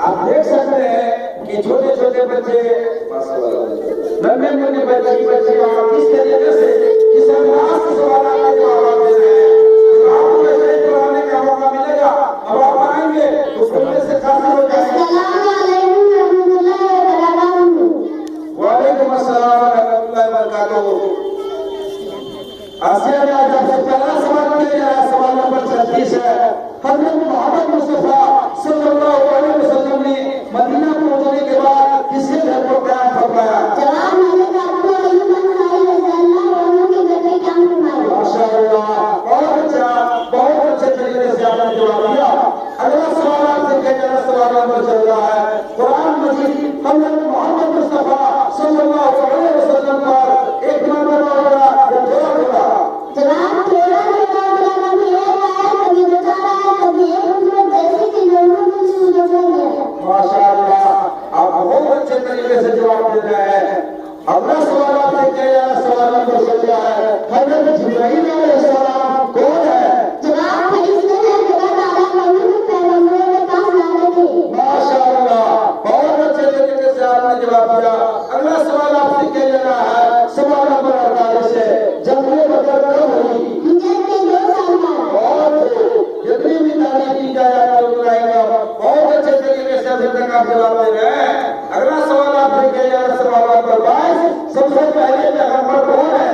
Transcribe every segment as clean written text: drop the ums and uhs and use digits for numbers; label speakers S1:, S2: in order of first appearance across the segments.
S1: आप देख सकते हैं कि छोटे छोटे बच्चे नन्हे मुन्ने बच्चे किस तरीके से किस अंदाज से सवाल के जवाब दे रहे हैं। तो आपको ऐसे पढ़ाने का मौका मिलेगा, अब आप आएंगे तो सुनने से खातिर हो जाएगा। वालेकुम अस्सलाम व रहमतुल्लाहि व बरकातहू। आसिया में आज आपसे पहला सवाल किया जा रहा है, सवाल नंबर 36 है। हज़रत मोहम्मद मुस्तफा सल्लल्लाहु अलैहि वसल्लम ने मदीना पहुंचने के बाद किसके घर पर क़याम फरमाया?
S2: जवाब हज़रत अबू अय्यूब अंसारी रज़ियल्लाहु अन्हु के घर पे क़याम फरमाया।
S1: माशाअल्लाह, बहुत अच्छे तरीके से आपने जवाब दिया। अगला सवाल आपसे किया जा रहा है, सवाल नंबर चल रहा है। कुरान मजीद हज़रत मोहम्मद मुस्तफा सल्लल्लाहु अलैहि वसल्लम पर एक मरतबा बोला या दो बोला?
S2: जवाब थोड़ा थोड़ा कभी एक आया, कभी दूसरा आया, कभी एक दूसरे जैसे कि लोगों की सूरत है।
S1: माशाअल्लाह, आप बहुत अच्छे तरीके से जवाब दे रहे हैं। अगला सवाल आपसे किया जा रहा है, सवाल नंबर चल रहा है। हज़रत जिब्राइल अलैहिस्सलाम कौन है?
S2: जवाब फरिश्ते हैं जो ताला कौन पैगंबरों के पास लाए थे।
S1: माशाअल्लाह, बहुत अच्छे तरीके से आपने जवाब दिया। अगला सवाल आपसे किया जा रहा है, सवाल नंबर 48 है। जंग-ए बदर कब हुई?
S2: हिजरत के 2 साल बाद।
S1: और जितनी भी तारीख की जाए बहुत अच्छे तरीके से अभी तक आप जवाब दे रहे हैं। अगला सवाल आपसे किया जा रहा है, सवाल नंबर 22। सबसे पहले पैगंबर कौन है?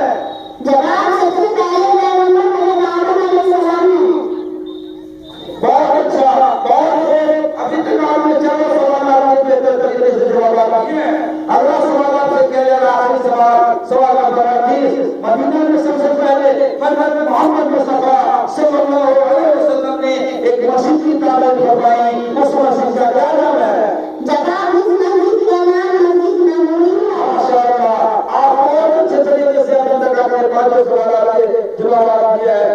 S2: जवाब सबसे पहले पैगंबर हज़रत आदम अलैहिस्सलाम है।
S1: बहुत अच्छा, बहुत खूब। अभी तक आपने 4 सवाल आपने बेहतर तरीके से जवाब दिए हैं। अगला सवाल आपसे किया जा रहा है, सवाल नंबर 38। मदीना में सबसे पहले हज़रत मोहम्मद मुस्तफा सल्लल्लाहु अलैहि वसल्लम ने एक मस्जिद की तामीर करवाई, उस मस्जिद का क्या नाम है?
S2: जवाब इस मस्जिद का नाम मस्जिद नबवी है।
S1: माशाअल्लाह, आप बहुत अच्छे तरीके से अभी तक आपने 5 सवाल के जवाब दिए हैं।